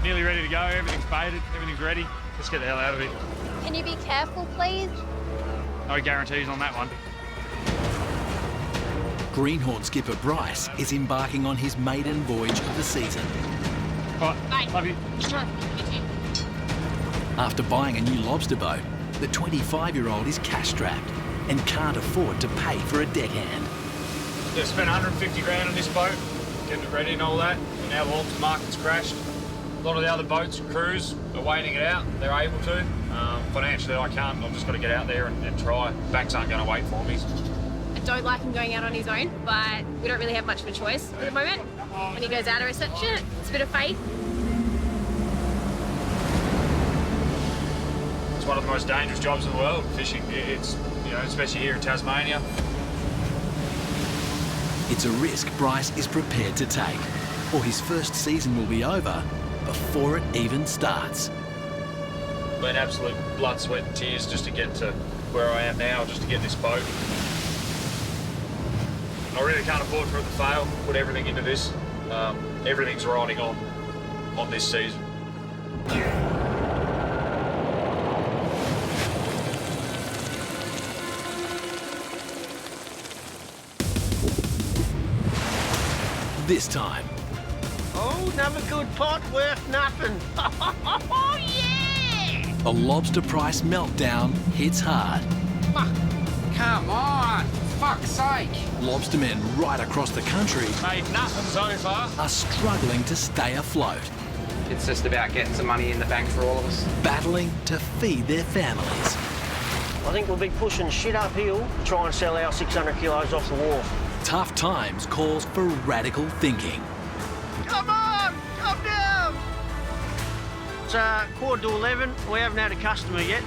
nearly ready to go. Everything's baited, everything's ready. Let's get the hell out of here. Can you be careful, please? No guarantees on that one. Greenhorn skipper Bryce is embarking on his maiden voyage of the season. All right, love you. After buying a new lobster boat, the 25-year-old is cash-strapped and can't afford to pay for a deckhand. Yeah, spent 150 grand on this boat, getting it ready and all that, and now the lobster market's crashed. A lot of the other boats and crews are waiting it out. They're able to. Financially, I can't. I've just got to get out there and try. Banks aren't going to wait for me. I don't like him going out on his own, but we don't really have much of a choice at the moment. When he goes out of reception, it's a bit of faith. It's one of the most dangerous jobs in the world, fishing. It's, you know, especially here in Tasmania. It's a risk Bryce is prepared to take, or his first season will be over before it even starts. Been absolute blood, sweat and tears just to get to where I am now, just to get this boat. I really can't afford for it to fail, put everything into this. Everything's riding on this season. This time, Oh, another good pot worth nothing. Oh, yeah! a lobster price meltdown hits hard. Come on, fuck's sake. Lobstermen right across the country Made nothing so far. are struggling to stay afloat, It's just about getting some money in the bank for all of us. battling to feed their families. I think we'll be pushing shit uphill to try and sell our 600 kilos off the wharf. Tough times calls for radical thinking. Come on, come down! It's 11:15. We haven't had a customer yet.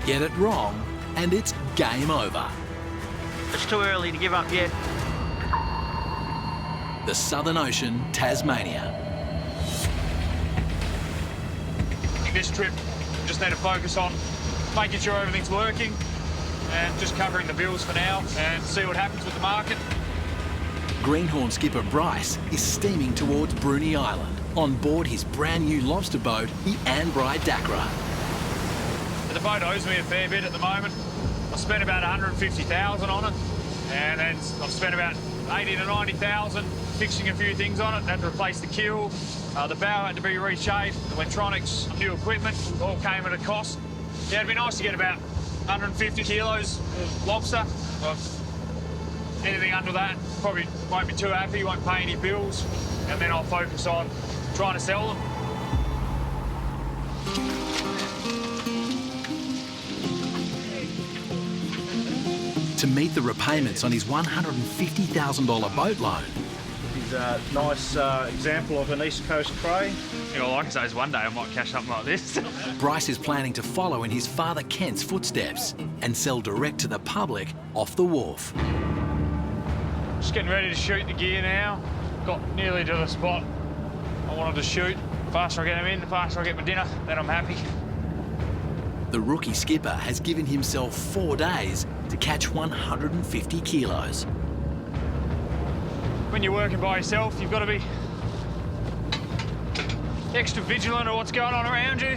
Get it wrong, and it's game over. It's too early to give up yet. The Southern Ocean, Tasmania. This trip, just need to focus on making sure everything's working and just covering the bills for now and see what happens with the market. Greenhorn skipper Bryce is steaming towards Bruny Island on board his brand new lobster boat, the Anbri Dakra. The boat owes me a fair bit at the moment. I spent about 150,000 on it, and then I've spent about 80 to 90,000 fixing a few things on it. Had to replace the keel, the bow had to be reshaped, the electronics, new equipment, all came at a cost. Yeah, it'd be nice to get about 150 kilos of lobster. Anything under that, probably won't be too happy, won't pay any bills, and then I'll focus on trying to sell them. To meet the repayments on his $150,000 boat loan, He's a nice example of an East Coast cray. You know, all I can say is one day I might catch something like this. Bryce is planning to follow in his father Kent's footsteps and sell direct to the public off the wharf. Just getting ready to shoot the gear now. Got nearly to the spot I wanted to shoot. The faster I get them in, the faster I get my dinner, then I'm happy. The rookie skipper has given himself 4 days to catch 150 kilos. When you're working by yourself, you've got to be extra vigilant of what's going on around you.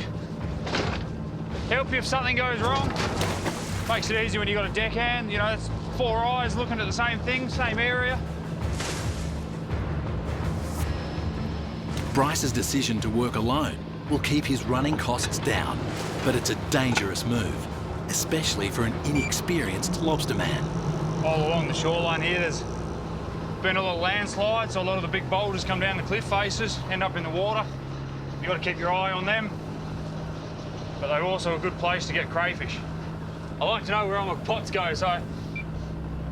Help you if something goes wrong. Makes it easy when you've got a deckhand. You know, it's 4 eyes looking at the same thing, same area. Bryce's decision to work alone will keep his running costs down, but it's a dangerous move, especially for an inexperienced lobsterman. All along the shoreline here, there's been a lot of landslides, so a lot of the big boulders come down the cliff faces, end up in the water. You've got to keep your eye on them, but they're also a good place to get crayfish. I like to know where all my pots go, so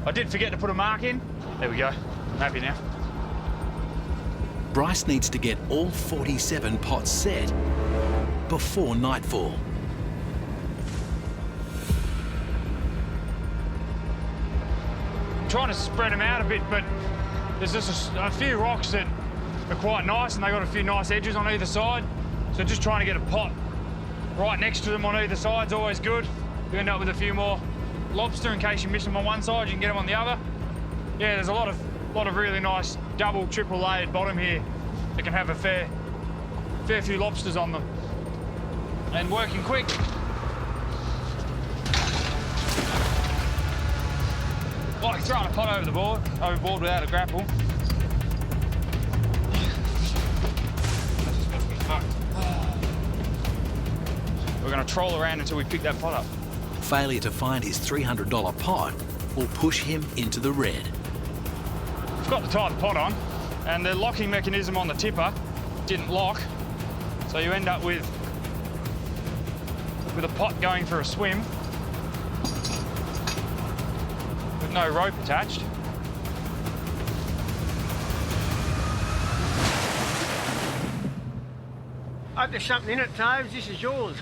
I did forget to put a mark in. There we go, I'm happy now. Bryce needs to get all 47 pots set before nightfall. I'm trying to spread them out a bit, but there's just a few rocks that are quite nice and they've got a few nice edges on either side. So just trying to get a pot right next to them on either side is always good. You end up with a few more lobster in case you miss them on one side, you can get them on the other. Yeah, there's a lot of really nice double, triple layered bottom here that can have a fair fair few lobsters on them. And working quick. Like throwing a pot overboard without a grapple. We're going to troll around until we pick that pot up. Failure to find his $300 pot will push him into the red. I've got to tie the pot on, and the locking mechanism on the tipper didn't lock, so you end up with a pot going for a swim with no rope attached. I hope there's something in it, Toves. This is yours.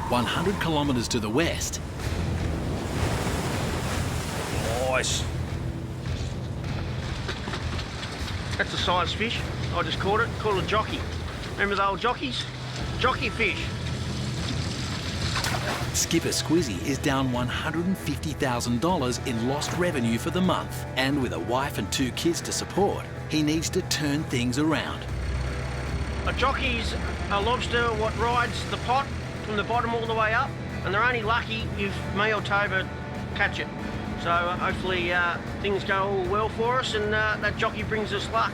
100 kilometres to the west, Nice. That's a size fish. I just caught it. Called a jockey. Remember the old jockeys? Jockey fish. skipper Squizzy is down $150,000 in lost revenue for the month, and with a wife and 2 kids to support, he needs to turn things around. A jockey's a lobster what rides the pot from the bottom all the way up, and they're only lucky if me or Toba catch it. So hopefully things go all well for us, and that jockey brings us luck.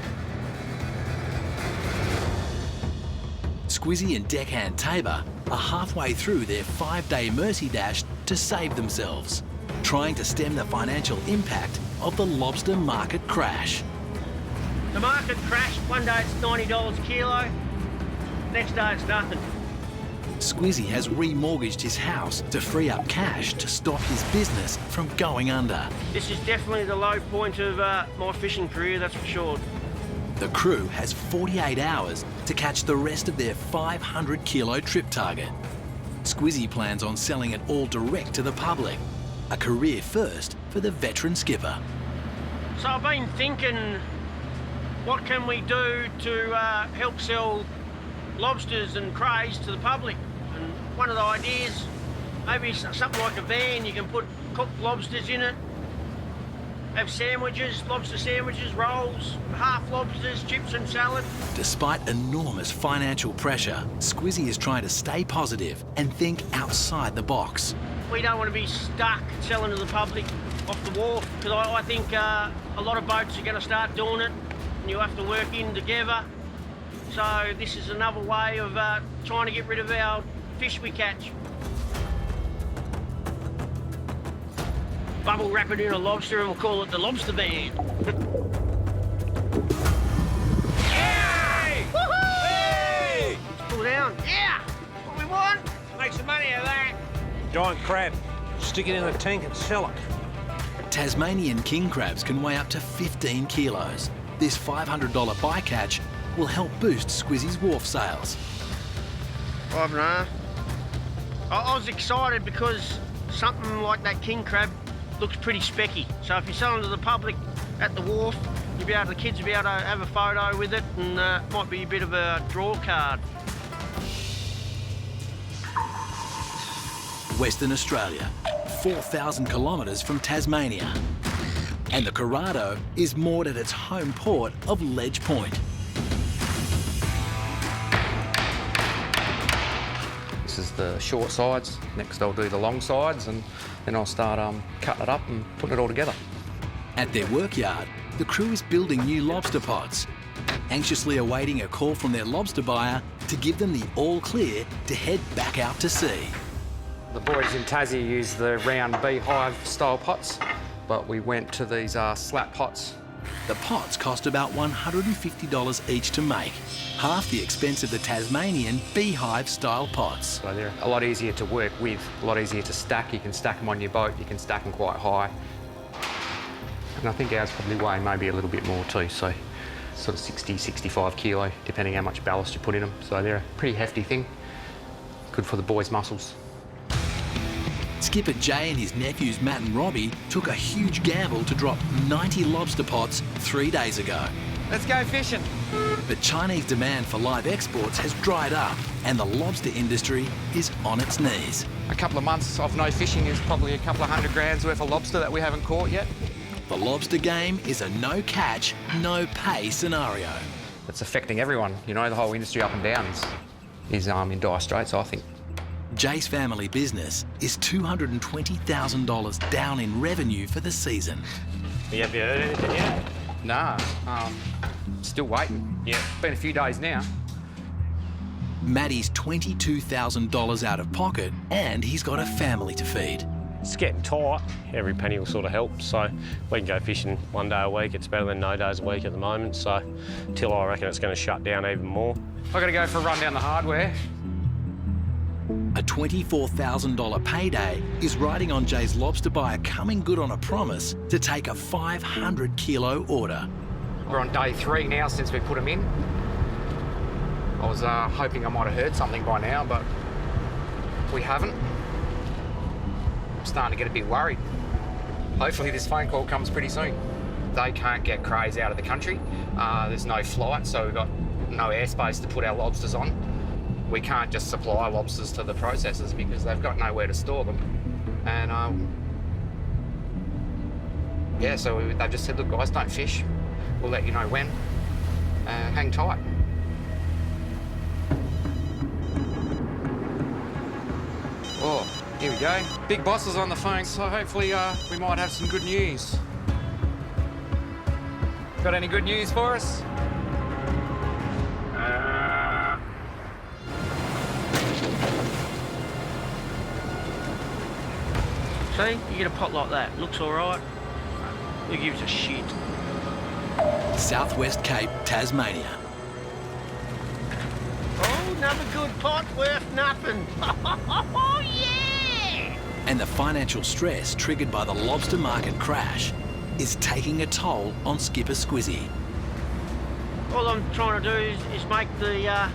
Squizzy and deckhand Tabor are halfway through their 5-day Mercy Dash to save themselves, trying to stem the financial impact of the lobster market crash. The market crashed. One day it's $90 a kilo, next day it's nothing. Squizzy has remortgaged his house to free up cash to stop his business from going under. This is definitely the low point of my fishing career, that's for sure. The crew has 48 hours to catch the rest of their 500 kilo trip target. Squizzy plans on selling it all direct to the public, a career first for the veteran skipper. So I've been thinking, what can we do to help sell lobsters and crays to the public? And one of the ideas, maybe something like a van, you can put cooked lobsters in it, have sandwiches, lobster sandwiches, rolls, half lobsters, chips and salad. Despite enormous financial pressure, Squizzy is trying to stay positive and think outside the box. We don't want to be stuck selling to the public off the wharf, because I think a lot of boats are going to start doing it, and you have to work in together. So this is another way of trying to get rid of our fish we catch. Bubble wrap it in a lobster and we'll call it the lobstermen. Hey! Woohoo! Hey! Pull down. Yeah! What we want? Make some money out of that. Giant crab. Stick it in the tank and sell it. Tasmanian king crabs can weigh up to 15 kilos. This $500 bycatch will help boost Squizzy's Wharf sales. 5.5. I was excited because something like that king crab looks pretty specky. So if you're selling to the public at the wharf, the kids will be able to have a photo with it, and might be a bit of a draw card. Western Australia, 4,000 kilometres from Tasmania. And the Corrado is moored at its home port of Ledge Point. This is the short sides. Next I'll do the long sides, and then I'll start cutting it up and putting it all together. At their workyard, the crew is building new lobster pots, anxiously awaiting a call from their lobster buyer to give them the all clear to head back out to sea. The boys in Tassie use the round beehive style pots, but we went to these slat pots. The pots cost about $150 each to make, half the expense of the Tasmanian beehive style pots. So they're a lot easier to work with, a lot easier to stack. You can stack them on your boat, you can stack them quite high. And I think ours probably weigh maybe a little bit more too, so sort of 60, 65 kilo, depending how much ballast you put in them. So they're a pretty hefty thing, good for the boys' muscles. Skipper Jay and his nephews Matt and Robbie took a huge gamble to drop 90 lobster pots 3 days ago. Let's go fishing. But Chinese demand for live exports has dried up and the lobster industry is on its knees. A couple of months of no fishing is probably a couple of $100 grand worth of lobster that we haven't caught yet. The lobster game is a no catch, no pay scenario. It's affecting everyone. You know, the whole industry up and down is in dire straits, I think. Jay's family business is $220,000 down in revenue for the season. Have you heard anything yet? Nah, still waiting. Yeah. Been a few days now. Matty's $22,000 out of pocket, and he's got a family to feed. It's getting tight. Every penny will sort of help. So we can go fishing 1 day a week. It's better than no days a week at the moment. So till I reckon it's going to shut down even more. I've got to go for a run down the hardware. A $24,000 payday is riding on Jay's lobster buyer coming good on a promise to take a 500 kilo order. We're on day 3 now since we put them in. I was hoping I might have heard something by now, but we haven't. I'm starting to get a bit worried. Hopefully this phone call comes pretty soon. They can't get crays out of the country. There's no flight, so we've got no airspace to put our lobsters on. We can't just supply lobsters to the processors because they've got nowhere to store them. And yeah, so they've just said, look guys, don't fish. We'll let you know when. Hang tight. Oh, here we go. Big boss is on the phone, so hopefully we might have some good news. Got any good news for us? See, you get a pot like that. Looks all right. Who gives a shit? Southwest Cape, Tasmania. Oh, another good pot worth nothing. Oh, yeah! And the financial stress triggered by the lobster market crash is taking a toll on skipper Squizzy. All I'm trying to do is make the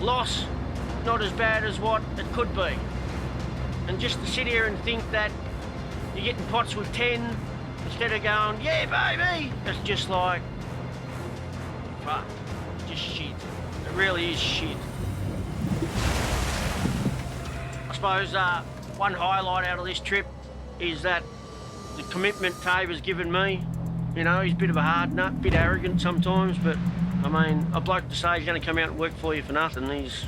loss not as bad as what it could be. And just to sit here and think that you're getting pots with 10 instead of going, yeah, baby, it's just like, fuck, just shit. It really is shit. I suppose one highlight out of this trip is that the commitment Taber's given me. You know, he's a bit of a hard nut, a bit arrogant sometimes, but I mean, a bloke to say he's going to come out and work for you for nothing, he's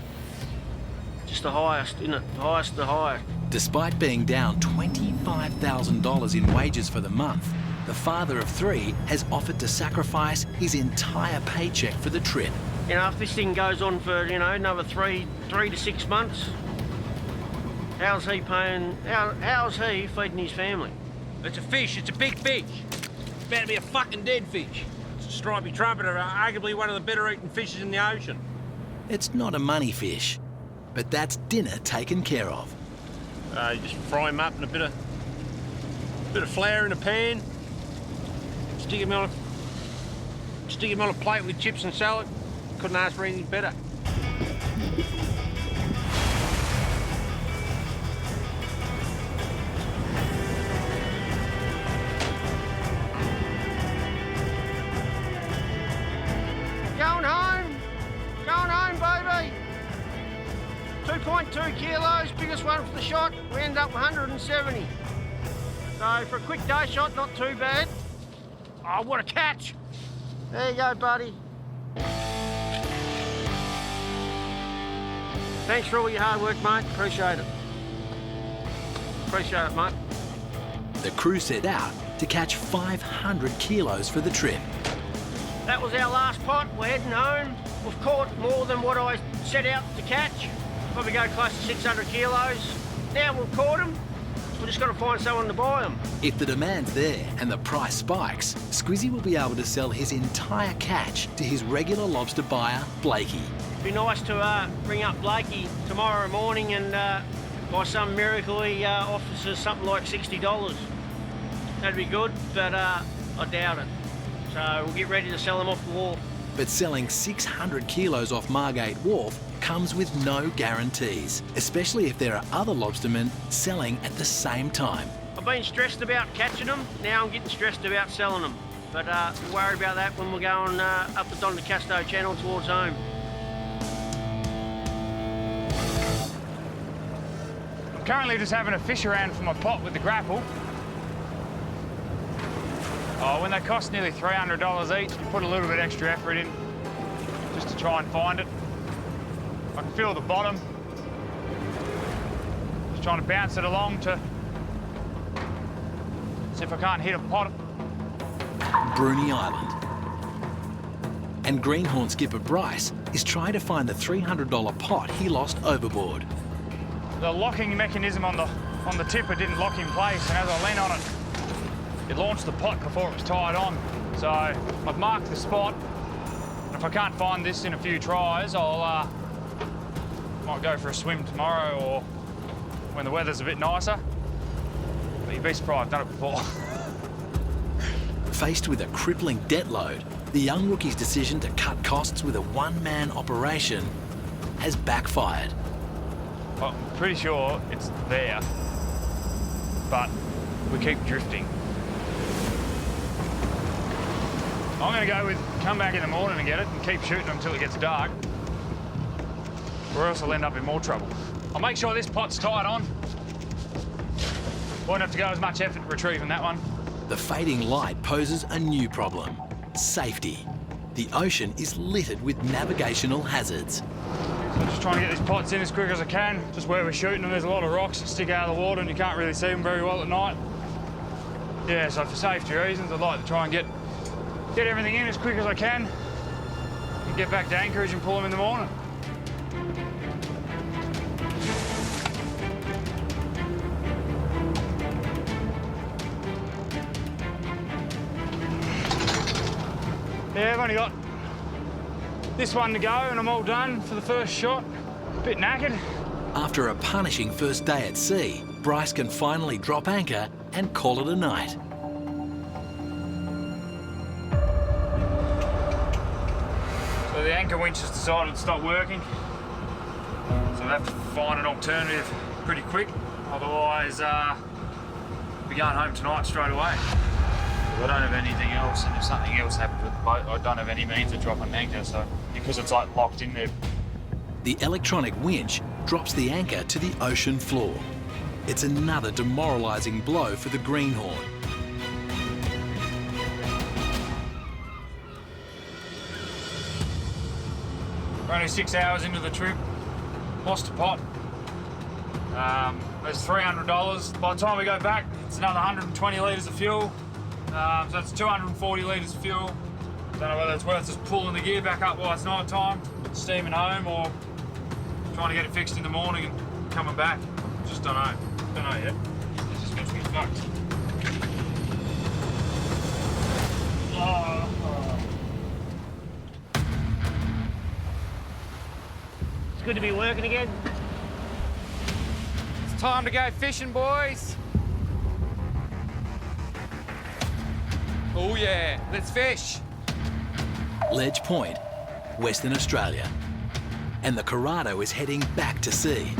just the highest, isn't it? The highest of the highest. Despite being down $25,000 in wages for the month, the father of 3 has offered to sacrifice his entire paycheck for the trip. You know, if this thing goes on for, you know, another three to 6 months, how's he paying, how's he feeding his family? It's a fish, it's a big fish. It's about to be a fucking dead fish. It's a stripy trumpeter, arguably one of the better eaten fishes in the ocean. It's not a money fish, but that's dinner taken care of. You just fry him up in a bit of flour in a pan. Stick him on a plate with chips and salad. Couldn't ask for anything better. Going home, baby. 2.2 kilos, biggest one for the shot. We end up with 170. So for a quick day shot, not too bad. Oh, what a catch. There you go, buddy. Thanks for all your hard work, mate. Appreciate it. Appreciate it, mate. The crew set out to catch 500 kilos for the trip. That was our last pot. We're heading home. We've caught more than what I set out to catch. Probably go close to 600 kilos. Now we've caught them. We've just got to find someone to buy them. If the demand's there and the price spikes, Squizzy will be able to sell his entire catch to his regular lobster buyer, Blakey. It'd be nice to ring up Blakey tomorrow morning and by some miracle he offers us something like $60. That'd be good, but I doubt it. So we'll get ready to sell them off the wharf. But selling 600 kilos off Margate Wharf comes with no guarantees, especially if there are other lobstermen selling at the same time. I've been stressed about catching them, now I'm getting stressed about selling them. But we'll worry about that when we're going up the Don DeCasto channel towards home. I'm currently just having a fish around for my pot with the grapple. Oh, when they cost nearly $300 each, you put a little bit extra effort in. just to try and find it. I can feel the bottom. Just trying to bounce it along to see if I can't hit a pot. Bruny Island. And Greenhorn skipper Bryce is trying to find the $300 pot he lost overboard. The locking mechanism on the tipper didn't lock in place, and as I lean on it, it launched the pot before it was tied on. So I've marked the spot, and if I can't find this in a few tries, I'll might go for a swim tomorrow or when the weather's a bit nicer. But you'd be surprised, I've done it before. Faced with a crippling debt load, the young rookie's decision to cut costs with a one-man operation has backfired. I'm pretty sure it's there, but we keep drifting. I'm going to go with come back in the morning and get it and keep shooting until it gets dark, or else I'll end up in more trouble. I'll make sure this pot's tied on. Won't have to go as much effort retrieving that one. The fading light poses a new problem: safety. The ocean is littered with navigational hazards. So I'm just trying to get these pots in as quick as I can. Just where we're shooting them, there's a lot of rocks that stick out of the water and you can't really see them very well at night. Yeah, so for safety reasons, I'd like to try and get everything in as quick as I can and get back to anchorage and pull them in the morning. Yeah, I've only got this one to go and I'm all done for the first shot. A bit knackered. After a punishing first day at sea, Bryce can finally drop anchor and call it a night. So the anchor winch has decided to stop working. So I have to find an alternative pretty quick. Otherwise, we'll be going home tonight straight away. I don't have anything else, and if something else happens with the boat, I don't have any means of dropping an anchor, so because it's like locked in there. The electronic winch drops the anchor to the ocean floor. It's another demoralising blow for the Greenhorn. We're only 6 hours into the trip. Lost a pot. There's $300. By the time we go back, it's another 120 litres of fuel. So that's 240 litres of fuel. Don't know whether it's worth just pulling the gear back up while it's night time, steaming home, or trying to get it fixed in the morning and coming back. Just don't know. Don't know yet. It's just going to be fucked. It's good to be working again. It's time to go fishing, boys. Oh yeah, let's fish. Ledge Point, Western Australia. And the Corrado is heading back to sea.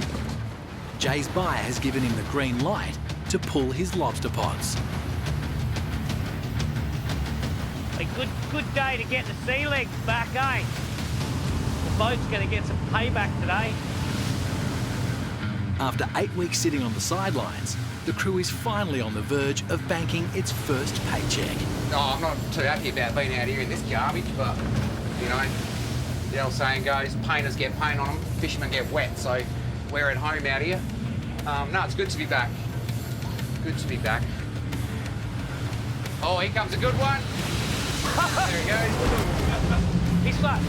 Jay's buyer has given him the green light to pull his lobster pots. A good day to get the sea legs back, eh? The boat's going to get some payback today. After 8 weeks sitting on the sidelines, the crew is finally on the verge of banking its first paycheck. Oh, I'm not too happy about being out here in this garbage, but, you know, the old saying goes, painters get paint on them, fishermen get wet, so we're at home out here. No, it's good to be back. Good to be back. Oh, here comes a good one. There he goes. This one.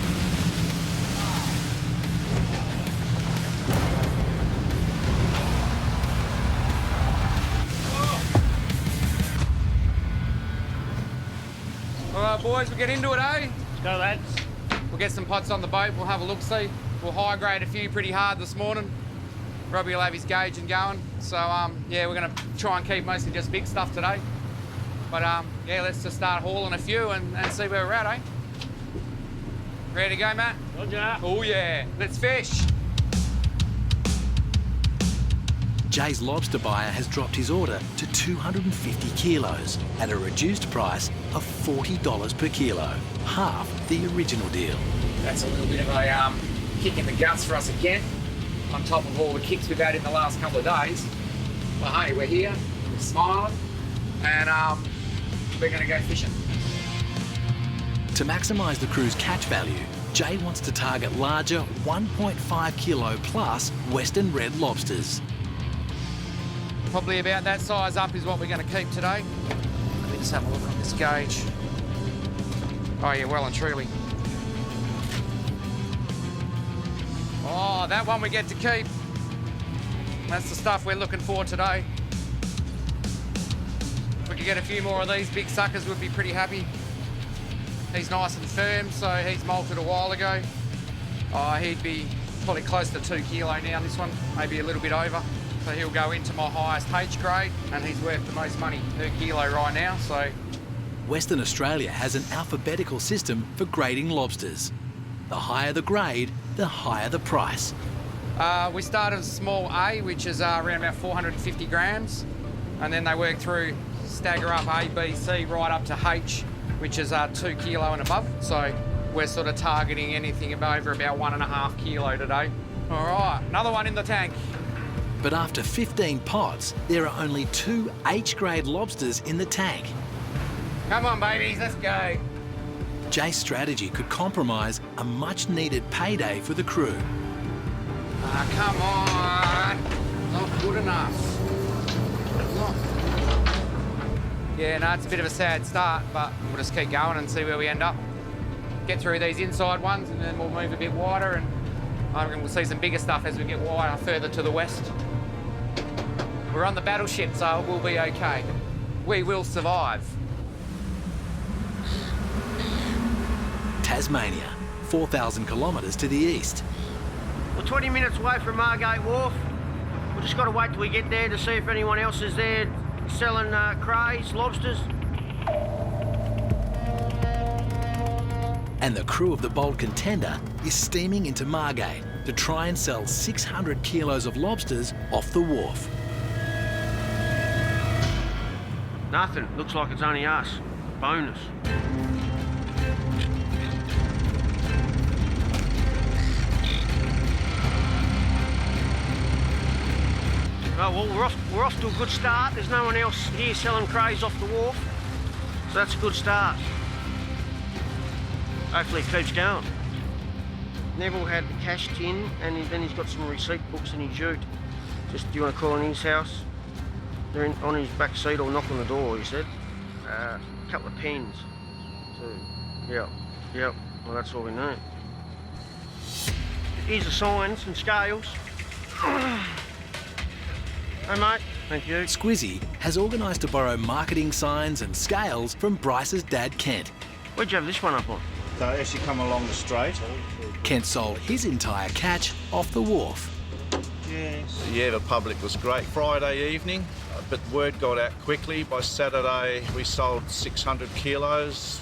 All right, boys, we'll get into it, eh? Let's go, lads. We'll get some pots on the boat, we'll have a look-see. We'll high-grade a few pretty hard this morning. Robbie will have his gauging going. So, yeah, we're going to try and keep mostly just big stuff today. But, yeah, let's just start hauling a few and see where we're at, eh? Ready to go, Matt? Roger. Oh, yeah. Let's fish. Jay's lobster buyer has dropped his order to 250 kilos at a reduced price of $40 per kilo, half the original deal. That's a little bit of a kick in the guts for us again, on top of all the kicks we've had in the last couple of days. But hey, we're here, we're smiling, and we're going to go fishing. To maximise the crew's catch value, Jay wants to target larger 1.5 kilo plus Western red lobsters. Probably about that size up is what we're going to keep today. Let me just have a look on this gauge. Oh yeah, well and truly. Oh, that one we get to keep. That's the stuff we're looking for today. If we could get a few more of these big suckers, we'd be pretty happy. He's nice and firm, so he's molted a while ago. Oh, he'd be probably close to 2 kilo now, this one, maybe a little bit over. So he'll go into my highest H grade, and he's worth the most money per kilo right now, so. Western Australia has an alphabetical system for grading lobsters. The higher the grade, the higher the price. We started small A, which is around about 450 grams, and then they work through, stagger up A, B, C, right up to H, which is 2 kilo and above. So we're sort of targeting anything over about 1.5 kilo today. All right, another one in the tank. But after 15 pots, there are only 2 H-grade lobsters in the tank. Come on, babies, let's go. Jay's strategy could compromise a much-needed payday for the crew. Ah, come on. Not good enough. Yeah, no, it's a bit of a sad start, but we'll just keep going and see where we end up. Get through these inside ones and then we'll move a bit wider, and I reckon we'll see some bigger stuff as we get wider further to the west. We're on the battleship, so we'll be okay. We will survive. Tasmania, 4,000 kilometres to the east. We're 20 minutes away from Margate Wharf. We've just got to wait till we get there to see if anyone else is there selling crays, lobsters. And the crew of the Bold Contender is steaming into Margate to try and sell 600 kilos of lobsters off the wharf. Nothing. Looks like it's only us. Bonus. Oh, well, we're off to a good start. There's no one else here selling crays off the wharf, so that's a good start. Hopefully it keeps going. Neville had the cash tin, and then he's got some receipt books in his ute. Just, do you want to call in his house? They're on his back seat or knock on the door, he said. A couple of pens, too. Yep. Well, that's all we need. Here's the signs and scales. Hey, mate. Thank you. Squizzy has organised to borrow marketing signs and scales from Bryce's dad, Kent. Where'd you have this one up on? So as you come along the straight. Kent sold his entire catch off the wharf. Yes. Yeah, the public was great. Friday evening, but word got out quickly. By Saturday, we sold 600 kilos.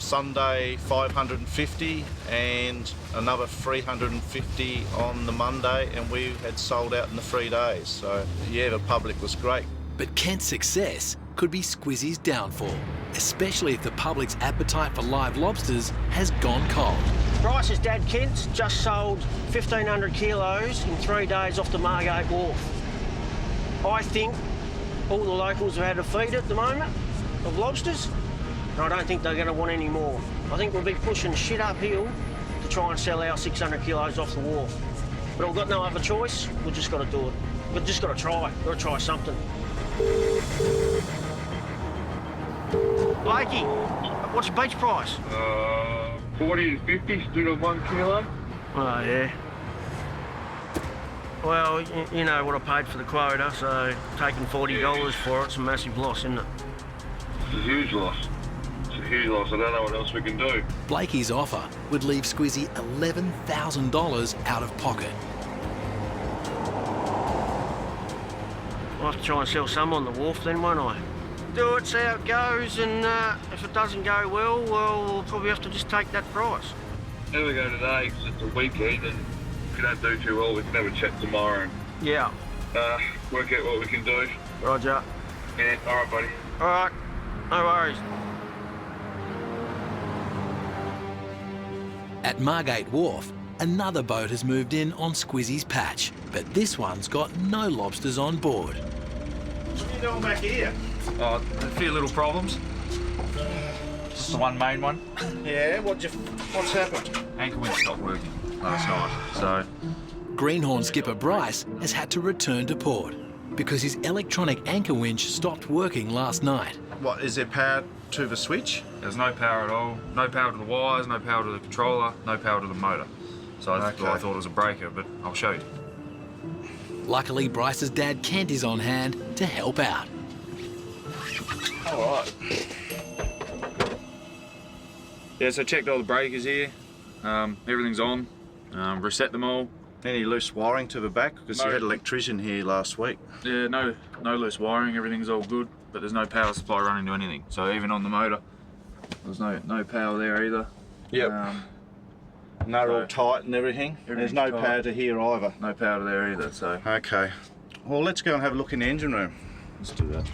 Sunday, 550, and another 350 on the Monday, and we had sold out in the 3 days. So, yeah, the public was great. But Kent's success could be Squizzy's downfall, especially if the public's appetite for live lobsters has gone cold. Bryce's dad, Kent, just sold 1,500 kilos in 3 days off the Margate Wharf. I think all the locals have had a feed at the moment of lobsters, and I don't think they're going to want any more. I think we'll be pushing shit uphill to try and sell our 600 kilos off the wharf. But we've got no other choice. We've just got to do it. We've just got to try. Got to try something. Blakey, what's your beach price? 40 to 50, stood on 1 kilo. Oh, yeah. Well, you know what I paid for the quota, so taking $40 for it's a massive loss, isn't it? It's a huge loss. It's a huge loss. I don't know what else we can do. Blakey's offer would leave Squizzy $11,000 out of pocket. I'll have to try and sell some on the wharf then, won't I? Do it, see how it goes, and if it doesn't go well, we'll probably have to just take that price. Here we go today, because it's a weekend, and if you don't do too well, we can have a chat tomorrow and Yeah. work out what we can do. Roger. Yeah, all right, buddy. All right, no worries. At Margate Wharf, another boat has moved in on Squizzy's patch, but this one's got no lobsters on board. What are you doing back here? Oh, a few little problems. Just the one main one. Yeah, what'd you What's happened? Anchor winch stopped working last night, so... Greenhorn skipper Bryce has had to return to port because his electronic anchor winch stopped working last night. What, is there power to the switch? There's no power at all. No power to the wires, no power to the controller, no power to the motor. So I thought it was a breaker, but I'll show you. Luckily, Bryce's dad Kent is on hand to help out. All right. Yeah, so checked all the breakers here. Everything's on. Reset them all. Any loose wiring to the back? Because you had an electrician here last week. Yeah, no loose wiring. Everything's all good, but there's no power supply running to anything. So even on the motor, there's no power there either. Yep. And they're all tight and everything. There's no power to here either. No power to there either. So. Okay. Well, let's go and have a look in the engine room. Let's do that.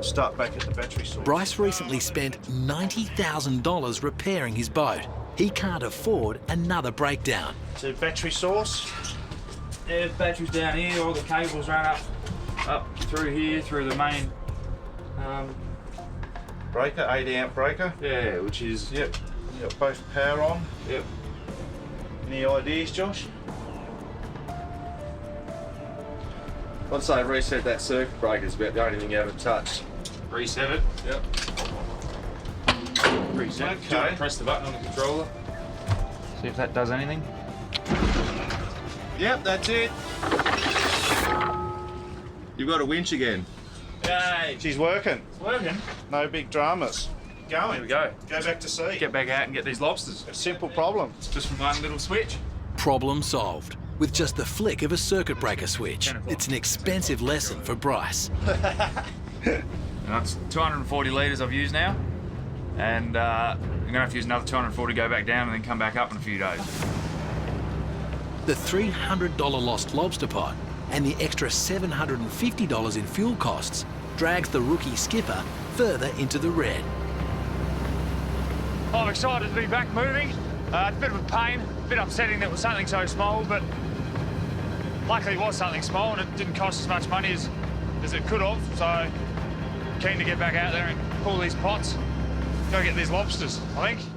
Start back at the battery source. Bryce recently spent $90,000 repairing his boat. He can't afford another breakdown. So battery source. Yeah, the battery's down here. All the cables run up through here, through the main. Breaker, 8 amp breaker. Yeah, which is Yep. You got both power on. Yep. Any ideas, Josh? I'd say reset that circuit breaker is about the only thing you haven't touched. Reset it. Yep. Reset. Okay. Do you want to press the button on the controller? See if that does anything. Yep, that's it. You've got a winch again. Yay! She's working. It's working. No big dramas. Going. Here we go. Go back to sea. Get back out and get these lobsters. A simple problem. Just from one little switch. Problem solved with just the flick of a circuit breaker switch. It's an expensive lesson for Bryce. That's 240 litres I've used now, and I'm gonna have to use another 240 to go back down and then come back up in a few days. The $300 lost lobster pot and the extra $750 in fuel costs drags the rookie skipper further into the red. I'm excited to be back moving. It's a bit of a pain, a bit upsetting that it was something so small, but luckily it was something small and it didn't cost as much money as it could have, so keen to get back out there and pull these pots, go get these lobsters, I think.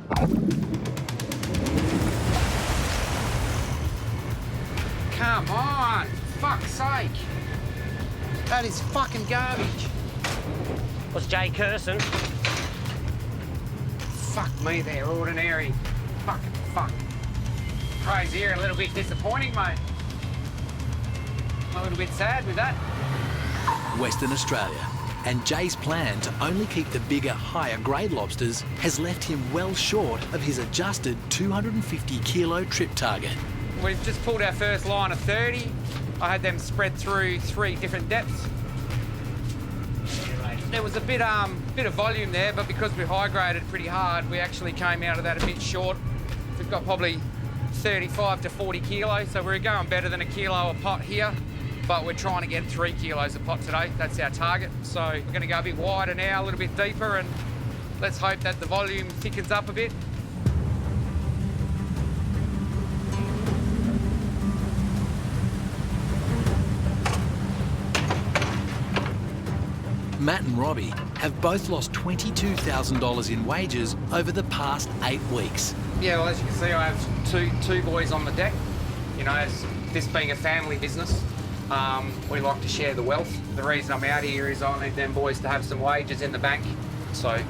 Come on, fuck's sake. That is fucking garbage. Was Jay cursing? Fuck me there, ordinary. Fucking fuck. Crazy here, a little bit disappointing, mate. I'm a little bit sad with that. Western Australia, and Jay's plan to only keep the bigger, higher grade lobsters has left him well short of his adjusted 250 kilo trip target. We've just pulled our first line of 30. I had them spread through 3 different depths. There was a bit of volume there, but because we high graded pretty hard, we actually came out of that a bit short. We've got probably 35 to 40 kilos, so we're going better than a kilo a pot here, but we're trying to get 3 kilos a pot today. That's our target. So we're going to go a bit wider now, a little bit deeper, and let's hope that the volume thickens up a bit. Matt and Robbie have both lost $22,000 in wages over the past 8 weeks. Yeah, well, as you can see, I have two boys on the deck. You know, as this being a family business, we like to share the wealth. The reason I'm out here is I need them boys to have some wages in the bank. So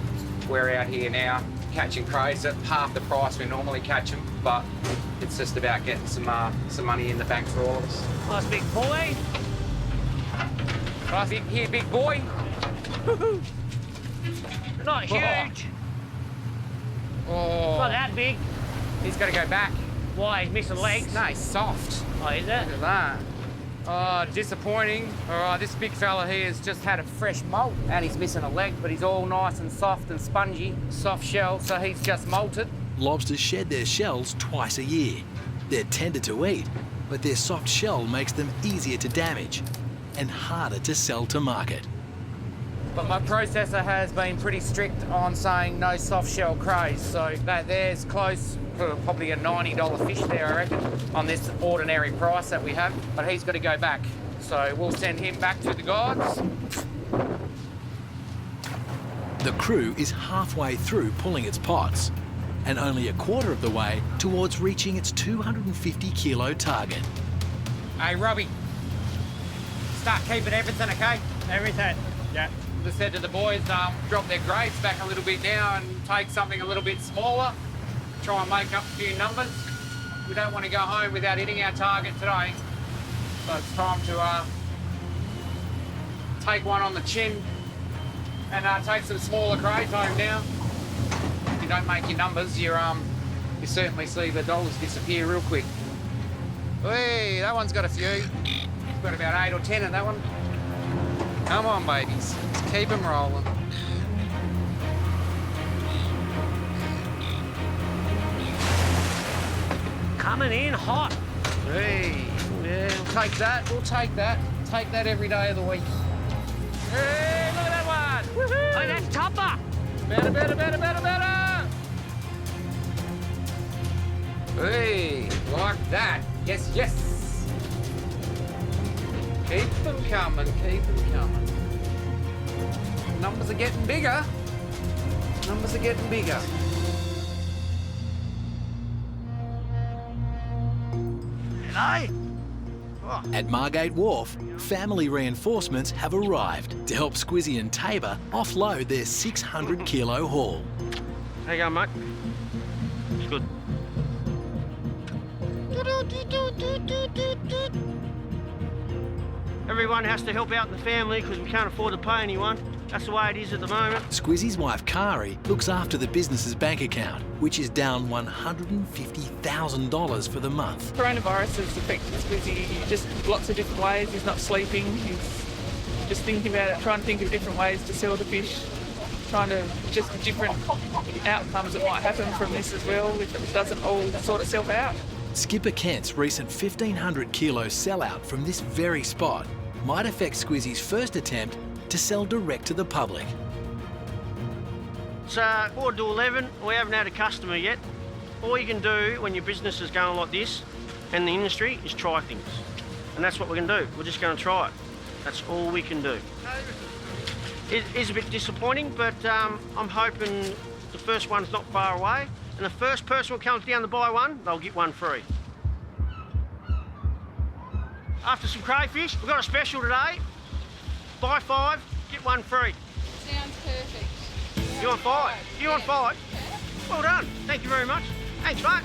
we're out here now catching crays at half the price we normally catch them, but it's just about getting some money in the bank for all of us. Nice big boy. Right here, big boy. Not huge. Oh. Not that big. He's got to go back. Why? He's missing legs? No, he's soft. Oh, is it? Look at that. Oh, disappointing. All right, this big fella here has just had a fresh molt and he's missing a leg, but he's all nice and soft and spongy, soft shell, so he's just molted. Lobsters shed their shells twice a year. They're tender to eat, but their soft shell makes them easier to damage and harder to sell to market. But my processor has been pretty strict on saying no soft shell crays, so that there's close to probably a $90 fish there, I reckon, on this ordinary price that we have. But he's got to go back, so we'll send him back to the gods. The crew is halfway through pulling its pots, and only a quarter of the way towards reaching its 250 kilo target. Hey, Robbie, start keeping everything, okay? Everything. Yeah. As I said to the boys, drop their grades back a little bit now and take something a little bit smaller. Try and make up a few numbers. We don't want to go home without hitting our target today. So it's time to take one on the chin and take some smaller grades home now. If you don't make your numbers, you certainly see the dollars disappear real quick. Hey, that one's got a few. It's got about 8 or 10 in that one. Come on, babies. Let's keep them rolling. Coming in hot. Hey, yeah, we'll take that. We'll take that. Take that every day of the week. Hey, look at that one. Woohoo! Hey, that's topper. Better, better, better, better, better. Hey, like that. Yes, yes. Keep them coming, keep them coming. Numbers are getting bigger. Numbers are getting bigger. Hey. At Margate Wharf, family reinforcements have arrived to help Squizzy and Tabor offload their 600 kilo haul. How you going, mate? It's good. Everyone has to help out the family because we can't afford to pay anyone. That's the way it is at the moment. Squizzy's wife, Kari, looks after the business's bank account, which is down $150,000 for the month. Coronavirus has affected Squizzy just lots of different ways. He's not sleeping. He's just thinking about it, trying to think of different ways to sell the fish, trying to just different outcomes that might happen from this as well if it doesn't all sort itself out. Skipper Kent's recent 1,500 kilo sellout from this very spot might affect Squizzy's first attempt to sell direct to the public. It's 4 to 11. We haven't had a customer yet. All you can do when your business is going like this and the industry is try things. And that's what we're going to do. We're just going to try it. That's all we can do. It is a bit disappointing, but I'm hoping the first one's not far away. And the first person who comes down to buy one, they'll get one free. After some crayfish, we've got a special today. Buy 5, get one free. Sounds perfect. You want 5? You want 5? Well done. Thank you very much. Thanks, mate.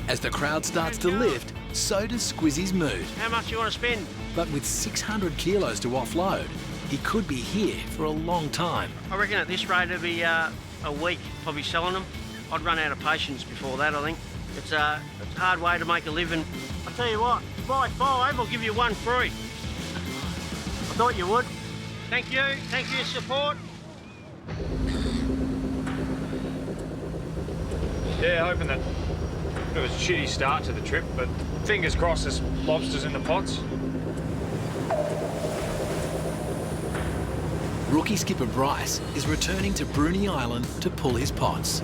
As the crowd starts to lift, so does Squizzy's mood. How much you want to spend? But with 600 kilos to offload, he could be here for a long time. I reckon at this rate it'll be a week probably selling them. I'd run out of patience before that, I think. It's a hard way to make a living. I'll tell you what, buy 5, I'll give you one free. I thought you would. Thank you for your support. Yeah, hoping that it was a shitty start to the trip, but fingers crossed there's lobsters in the pots. Rookie skipper Bryce is returning to Bruny Island to pull his pots.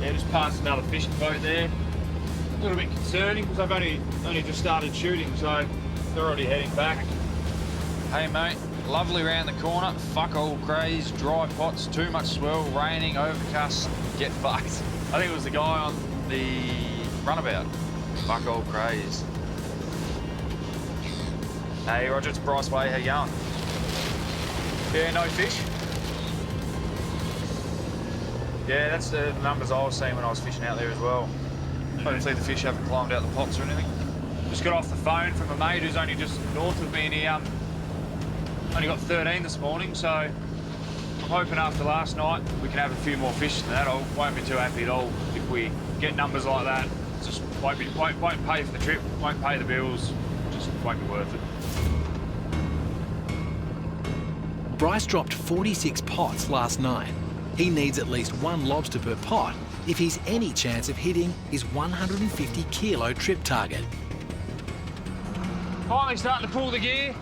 Yeah, just passed another fishing boat there. A little bit concerning because they've only just started shooting, so they're already heading back. Hey mate, lovely round the corner. Fuck all craze, dry pots, too much swell, raining, overcast, get fucked. I think it was the guy on the runabout. Fuck all craze. Hey Roger, it's Bryce Way, how you going? Yeah, no fish? Yeah, that's the numbers I was seeing when I was fishing out there as well. Hopefully the fish haven't climbed out the pots or anything. Just got off the phone from a mate who's only just north of me, and he only got 13 this morning, so I'm hoping after last night we can have a few more fish than that. I won't be too happy at all if we get numbers like that. It just won't pay for the trip, won't pay the bills, just won't be worth it. Bryce dropped 46 pots last night. He needs at least 1 lobster per pot if he's any chance of hitting his 150 kilo trip target. Finally starting to pull the gear.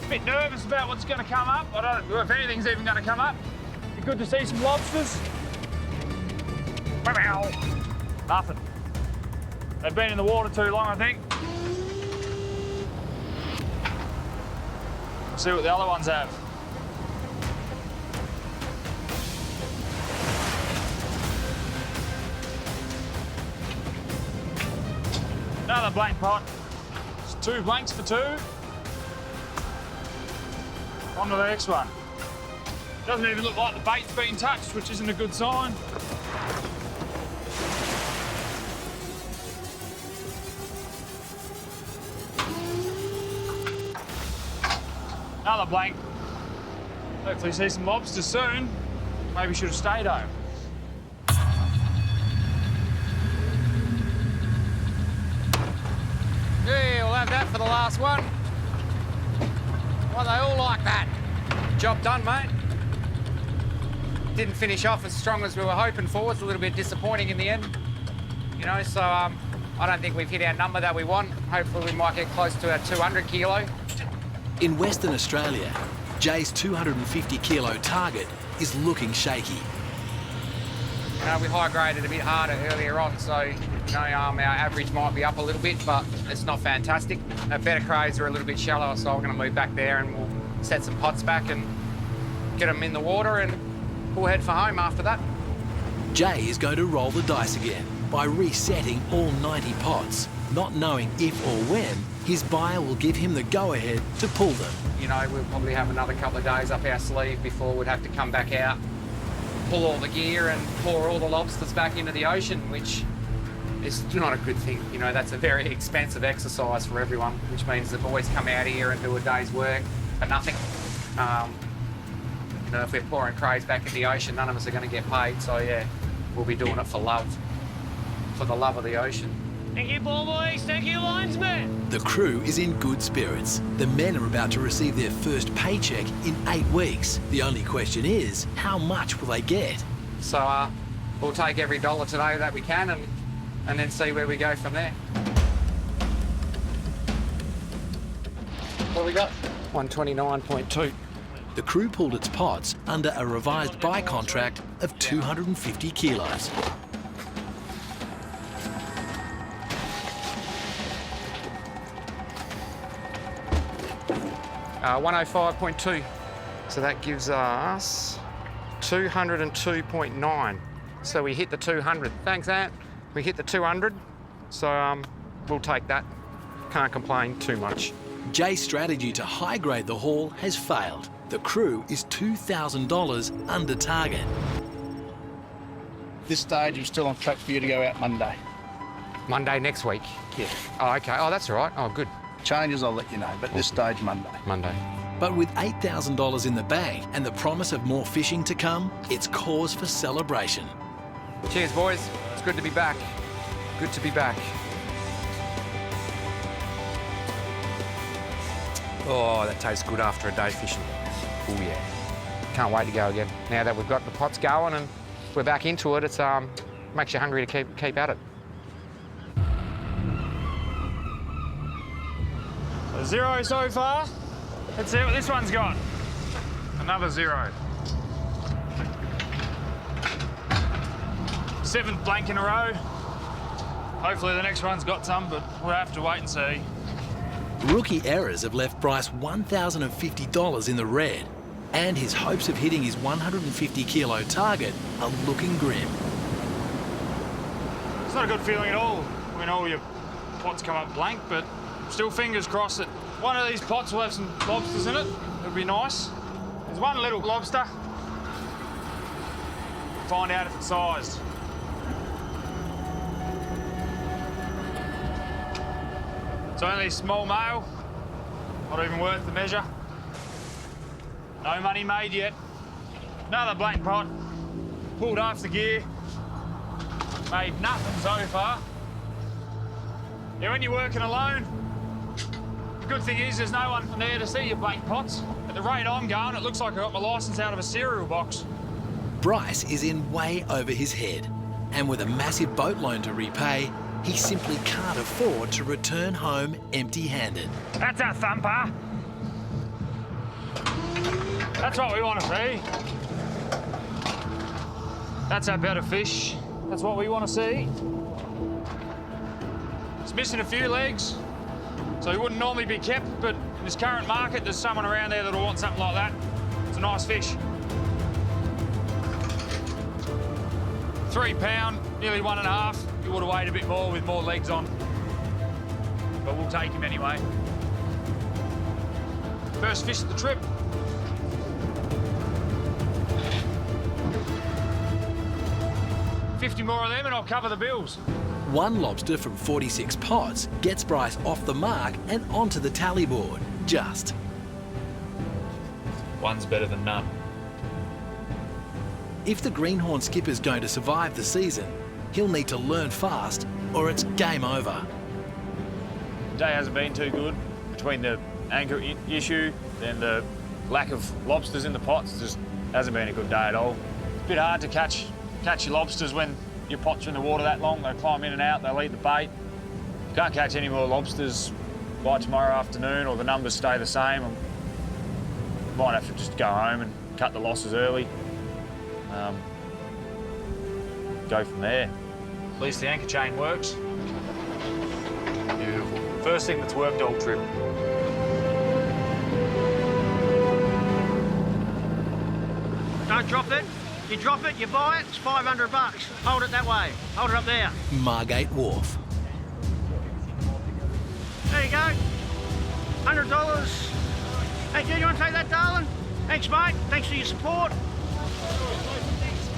A bit nervous about what's going to come up. I don't know if anything's even going to come up. Be good to see some lobsters. Nothing. They've been in the water too long, I think. We'll see what the other ones have. Another blank pot. It's 2 blanks for 2. On to the next one. Doesn't even look like the bait's been touched, which isn't a good sign. Another blank. Hopefully see some lobsters soon. Maybe should have stayed home. Yeah, we'll have that for the last one. Well, they all like that. Job done, mate. Didn't finish off as strong as we were hoping for. It's a little bit disappointing in the end. You know, so I don't think we've hit our number that we want. Hopefully we might get close to our 200 kilo. In Western Australia, Jay's 250 kilo target is looking shaky. You know, we high-graded a bit harder earlier on, so, you know, our average might be up a little bit, but it's not fantastic. Our better crays are a little bit shallower, so I'm going to move back there and we'll set some pots back and get them in the water, and we'll head for home after that. Jay is going to roll the dice again by resetting all 90 pots, not knowing if or when his buyer will give him the go-ahead to pull them. You know, we'll probably have another couple of days up our sleeve before we'd have to come back out, pull all the gear and pour all the lobsters back into the ocean, which is not a good thing. You know, that's a very expensive exercise for everyone, which means the boys come out here and do a day's work for nothing. You know, if we're pouring crays back in the ocean, none of us are going to get paid. So yeah, we'll be doing it for love, for the love of the ocean. Thank you, ball boys. Thank you, linesman. The crew is in good spirits. The men are about to receive their first paycheck in 8 weeks. The only question is, how much will they get? So we'll take every dollar today that we can and then see where we go from there. What we got? 129.2. The crew pulled its pots under a revised buy contract of 250 kilos. 105.2. So that gives us 202.9. So we hit the 200. Thanks, Ant. We hit the 200. So we'll take that. Can't complain too much. Jay's strategy to high-grade the haul has failed. The crew is $2,000 under target. This stage, I'm still on track for you to go out Monday. Monday next week? Yeah. Oh, okay. Oh, that's all right. Oh, good. Changes, I'll let you know, but this stage, Monday. Monday. But with $8,000 in the bank and the promise of more fishing to come, it's cause for celebration. Cheers, boys. It's good to be back. Good to be back. Oh, that tastes good after a day fishing. Oh, yeah. Can't wait to go again. Now that we've got the pots going and we're back into it, it's makes you hungry to keep at it. A 0 so far. Let's see what this one's got. Another 0. 7th blank in a row. Hopefully the next one's got some, but we'll have to wait and see. Rookie errors have left Bryce $1,050 in the red, and his hopes of hitting his 150 kilo target are looking grim. It's not a good feeling at all when all your pots come up blank, but still fingers crossed that one of these pots will have some lobsters in it. It'll be nice. There's one little lobster. Find out if it's sized. It's only a small male, not even worth the measure. No money made yet. Another blank pot, pulled off the gear. Made nothing so far. Yeah, when you're working alone, the good thing is there's no one there to see your blank pots. At the rate I'm going, it looks like I got my licence out of a cereal box. Bryce is in way over his head, and with a massive boat loan to repay, he simply can't afford to return home empty-handed. That's a thumper. That's what we want to see. That's our better fish. That's what we want to see. It's missing a few legs, so he wouldn't normally be kept, but in this current market, there's someone around there that'll want something like that. It's a nice fish. 3 pound, nearly 1.5. You would have weighed a bit more with more legs on. but we'll take him anyway. First fish of the trip. $50 more of them and I'll cover the bills. One lobster from 46 pots gets Bryce off the mark and onto the tally board. Just. One's better than none. If the greenhorn skipper's going to survive the season, he'll need to learn fast or it's game over. The day hasn't been too good between the anchor issue and the lack of lobsters in the pots. It just hasn't been a good day at all. It's a bit hard to catch your lobsters when your pots are in the water that long. They climb in and out, they'll eat the bait. Can't catch any more lobsters by tomorrow afternoon or the numbers stay the same. I might have to just go home and cut the losses early. Go from there. At least the anchor chain works. Beautiful. First thing that's worked all trip. Don't drop it. You drop it, you buy it, it's $500. Hold it that way. Hold it up there. Margate Wharf. There you go. $100. Thank you. You want to take that, darling? Thanks, mate. Thanks for your support.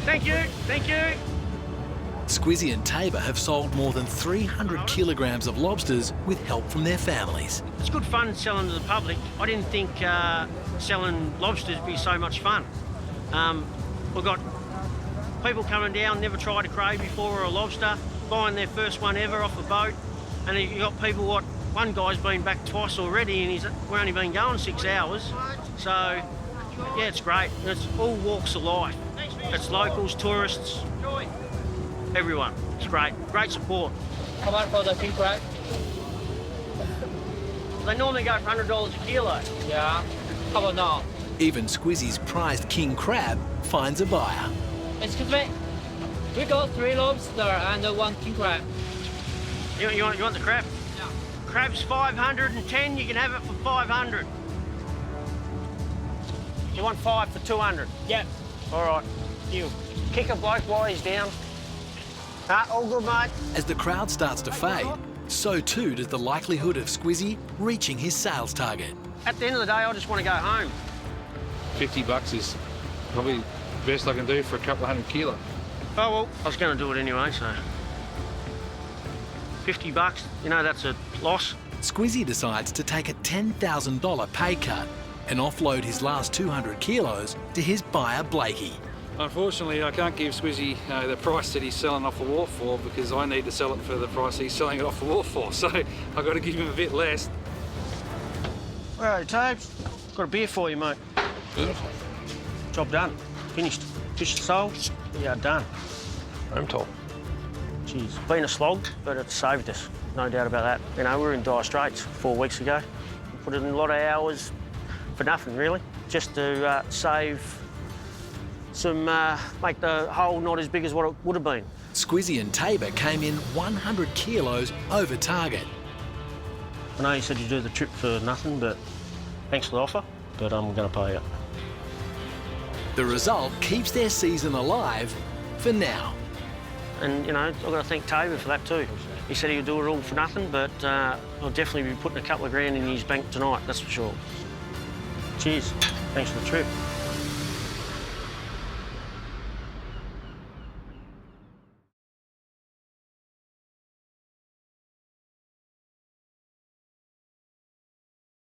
Thank you. Thank you. Squizzy and Tabor have sold more than 300 kilograms of lobsters with help from their families. It's good fun selling to the public. I didn't think selling lobsters would be so much fun. We've got people coming down, never tried a cray before or a lobster, buying their first one ever off a boat. And you've got people, one guy's been back twice already and we've only been going 6 hours. So, yeah, it's great. And it's all walks of life. It's locals, tourists, everyone. It's great. Great support. How much for the king crab? They normally go for $100 a kilo. Yeah. How about now? Even Squizzy's prized king crab finds a buyer. Excuse me. We got 3 lobster and 1 king crab. You want the crab? Yeah. Crab's 510. You can have it for 500. You want 5 for 200? Yeah. All right. You kick a bloke while he's down. All good, mate. As the crowd starts to fade, so too does the likelihood of Squizzy reaching his sales target. At the end of the day, I just want to go home. $50 is probably the best I can do for a couple of 100 kilo. Oh, well, I was going to do it anyway, so... $50, you know, that's a loss. Squizzy decides to take a $10,000 pay cut and offload his last 200 kilos to his buyer, Blakey. Unfortunately, I can't give Squizzy the price that he's selling off the wharf for because I need to sell it for the price he's selling it off the wharf for, so I've got to give him a bit less. All right, Tabes. Got a beer for you, mate. Beautiful. Job done. Finished. Fish sold. We are done. Home top. Geez, been a slog, but it's saved us. No doubt about that. You know, we were in dire straits 4 weeks ago. We put in a lot of hours for nothing, really, just to save some, make the hole not as big as what it would have been. Squizzy and Tabor came in 100 kilos over target. I know you said you'd do the trip for nothing, but thanks for the offer, but I'm going to pay you. The result keeps their season alive for now. And, you know, I've got to thank Tabor for that too. He said he would do it all for nothing, but I'll definitely be putting a couple of grand in his bank tonight, that's for sure. Cheers. Thanks for the trip.